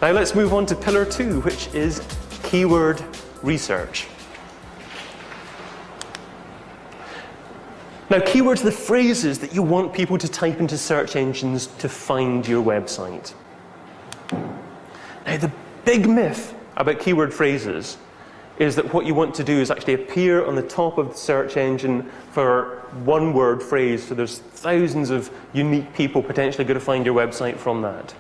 Now let's move on to pillar 2, which is keyword research. Now, keywords are the phrases that you want people to type into search engines to find your website. Now, the big myth about keyword phrases is that what you want to do is actually appear on the top of the search engine for one word phrase, so there's thousands of unique people potentially going to find your website from that.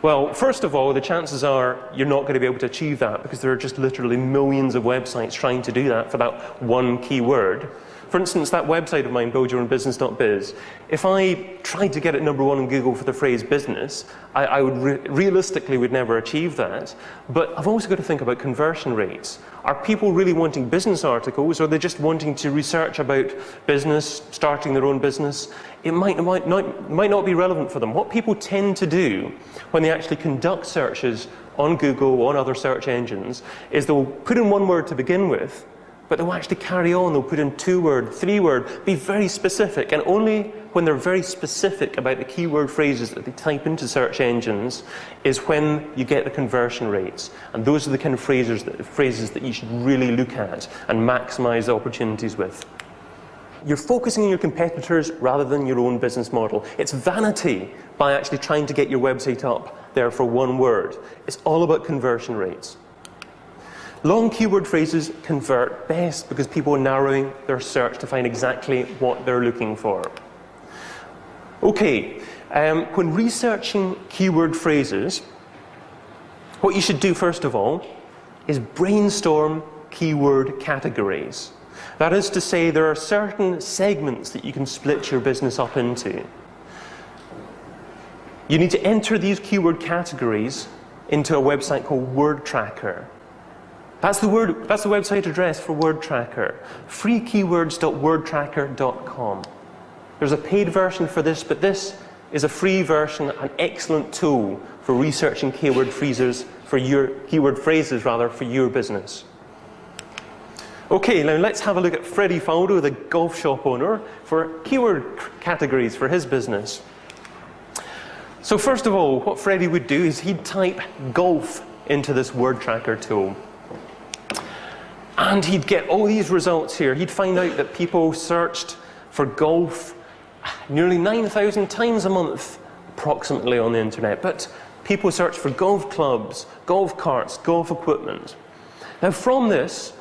Well, first of all, the chances are you're not going to be able to achieve that because there are just literally millions of websites trying to do that for that one keyword. For instance, that website of mine, buildyourownbusiness.biz, if I tried to get it #1 on Google for the phrase business, I would realistically would never achieve that. But I've also got to think about conversion rates. Are people really wanting business articles, or are they just wanting to research about business, starting their own business? It might not be relevant for them. What people tend to do when they actually conduct searches on Google or on other search engines is they'll put in one word to begin with, but they'll actually carry on. They'll put in 2-word, 3-word, be very specific. And only when they're very specific about the keyword phrases that they type into search engines is when you get the conversion rates. And those are the kind of phrases that you should really look at and maximize the opportunities with. You're focusing on your competitors rather than your own business model. It's vanity by actually trying to get your website up there for one word. It's all about conversion rates. Long keyword phrases convert best because people are narrowing their search to find exactly what they're looking for. Okay, when researching keyword phrases, what you should do first of all is brainstorm keyword categories. That is to say, there are certain segments that you can split your business up into. You need to enter these keyword categories into a website called Word Tracker. That's the website address for Word Tracker, freekeywords.wordtracker.com. There's a paid version for this, but this is a free version, an excellent tool for researching keyword phrases for your business. Okay, now let's have a look at Freddie Faldo, the golf shop owner, for keyword categories for his business. So first of all, what Freddie would do is he'd type golf into this Word Tracker tool. And he'd get all these results here. He'd find out that people searched for golf nearly 9,000 times a month, approximately, on the internet. But people search for golf clubs, golf carts, golf equipment. Now from this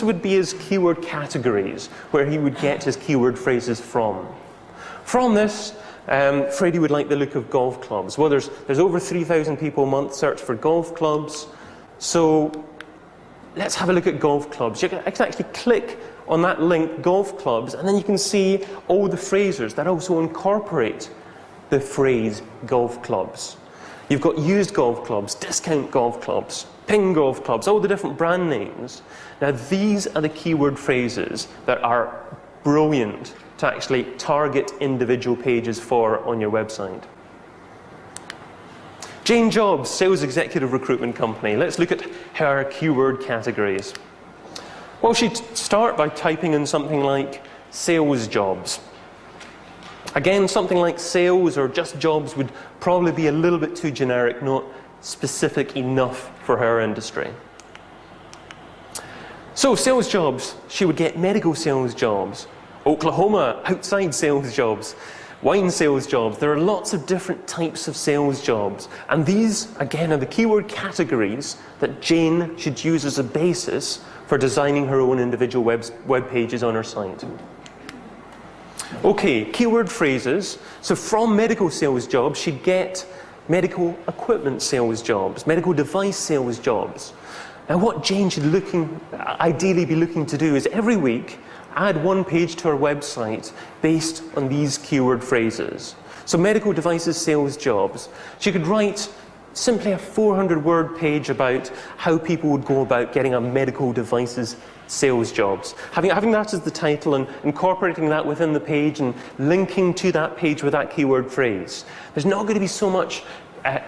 would be his keyword categories, where he would get his keyword phrases from. From this, Freddie would like the look of golf clubs. Well, there's over 3,000 people a month search for golf clubs. So let's have a look at golf clubs. You can actually click on that link, golf clubs, and then you can see all the phrases that also incorporate the phrase golf clubs. You've got used golf clubs, discount golf clubs, ping golf clubs, all the different brand names. Now these are the keyword phrases that are brilliant to actually target individual pages for on your website. Jane Jobs, sales executive recruitment company. Let's look at her keyword categories. Well, she'd start by typing in something like sales jobs. Again, something like sales or just jobs would probably be a little bit too generic, not specific enough for her industry. So, sales jobs, she would get medical sales jobs, Oklahoma outside sales jobs, wine sales jobs. There are lots of different types of sales jobs. And these, again, are the keyword categories that Jane should use as a basis for designing her own individual web pages on her site. Okay, keyword phrases. So from medical sales jobs, she'd get medical equipment sales jobs, medical device sales jobs. Now what Jane should ideally be looking to do is every week add one page to her website based on these keyword phrases. So medical devices sales jobs. She could write simply a 400-word page about how people would go about getting a medical devices sales jobs. Having that as the title and incorporating that within the page and linking to that page with that keyword phrase. There's not going to be so much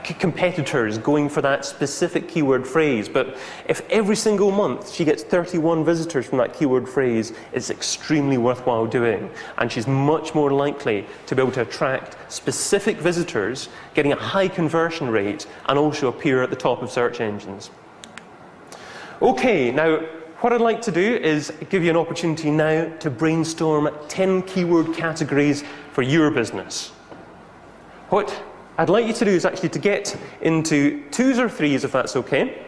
competitors going for that specific keyword phrase. But if every single month she gets 31 visitors from that keyword phrase, it's extremely worthwhile doing. And she's much more likely to be able to attract specific visitors, getting a high conversion rate, and also appear at the top of search engines. Okay, now what I'd like to do is give you an opportunity now to brainstorm 10 keyword categories for your business. What I'd like you to do is actually to get into 2s or 3s, if that's okay.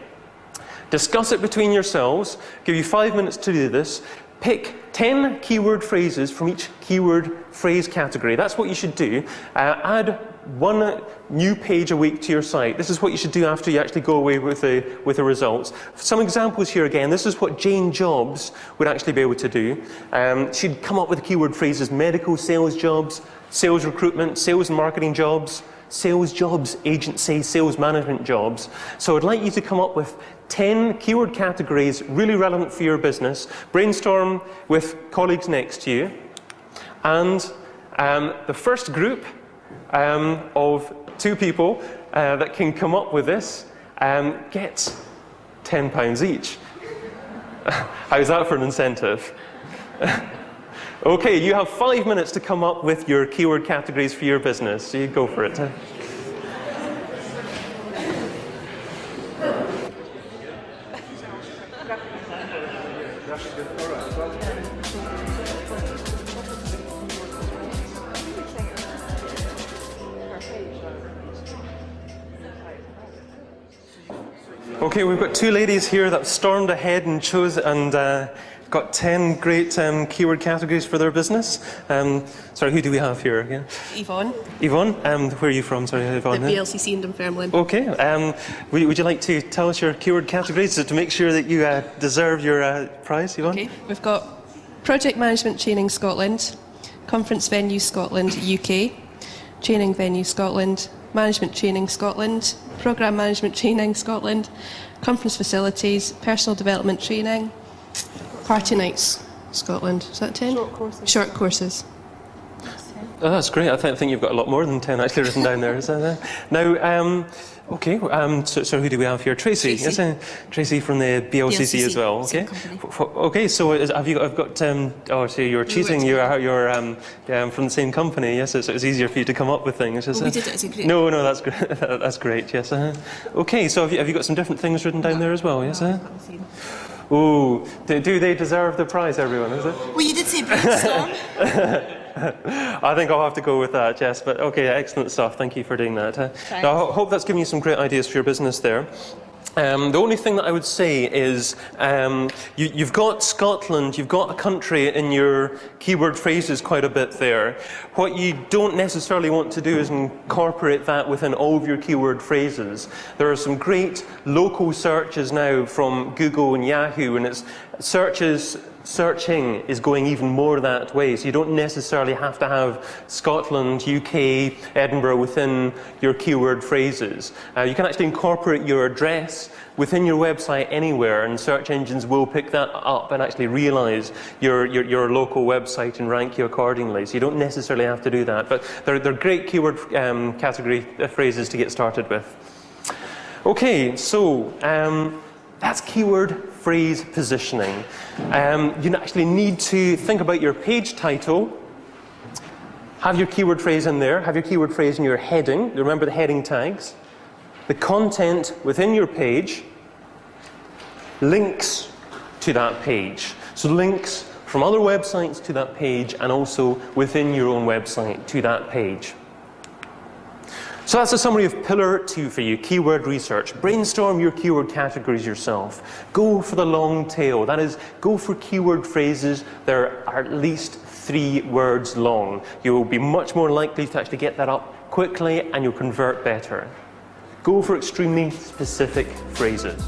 Discuss it between yourselves. Give you 5 minutes to do this. Pick 10 keyword phrases from each keyword phrase category. That's what you should do. Add 1 new page a week to your site. This is what you should do after you actually go away with the results. Some examples here again. This is what Jane Jobs would actually be able to do. She'd come up with keyword phrases: medical sales jobs, sales recruitment, sales and marketing jobs, sales jobs, agency, sales management jobs. So I'd like you to come up with 10 keyword categories really relevant for your business. Brainstorm with colleagues next to you. And the first group of 2 people that can come up with this gets £10 each. How's that for an incentive? Okay, you have 5 minutes to come up with your keyword categories for your business. So you go for it. Okay, we've got 2 ladies here that stormed ahead and chose and got 10 great keyword categories for their business. Sorry, who do we have here again? Yvonne. Yvonne, where are you from? Sorry, Yvonne. The BLCC in Dunfermline. Okay, would you like to tell us your keyword categories to make sure that you deserve your prize, Yvonne? Okay, we've got Project Management Training Scotland, Conference Venue Scotland UK, Training Venue Scotland, Management Training Scotland, Programme Management Training Scotland, Conference Facilities, Personal Development Training, Party Nights Scotland. Is that 10? Short courses. Short courses. Oh, that's great. I think you've got a lot more than 10 actually written down there. Is that now, okay, so who do we have here? Tracy. Tracy. Yes, Tracy from the BLCC as well. Okay. Okay, so I've got, oh, so you're cheating. You're from the same company. Yes, so it's easier for you to come up with things. Well, we did it as a group. No, that's great. That's great. Yes. Okay, so have you got some different things written down there as well? Yes. Oh, do they deserve the prize, everyone, is it? Well, you did say brainstorm. I think I'll have to go with that, Jess. But okay, excellent stuff. Thank you for doing that. Now, I hope that's given you some great ideas for your business there. The only thing that I would say is you've got Scotland, you've got a country in your keyword phrases quite a bit there. What you don't necessarily want to do is incorporate that within all of your keyword phrases. There are some great local searches now from Google and Yahoo, and it's searching is going even more that way, so you don't necessarily have to have Scotland, UK, Edinburgh within your keyword phrases. You can actually incorporate your address within your website anywhere, and search engines will pick that up and actually realise your local website and rank you accordingly. So you don't necessarily have to do that, but they're great keyword category phrases to get started with. Okay, so that's keyword phrase positioning. You actually need to think about your page title, have your keyword phrase in there, have your keyword phrase in your heading, remember the heading tags, the content within your page, links to that page. So links from other websites to that page, and also within your own website to that page. So that's a summary of Pillar 2 for you, keyword research. Brainstorm your keyword categories yourself. Go for the long tail. That is, go for keyword phrases that are at least 3 words long. You will be much more likely to actually get that up quickly, and you'll convert better. Go for extremely specific phrases.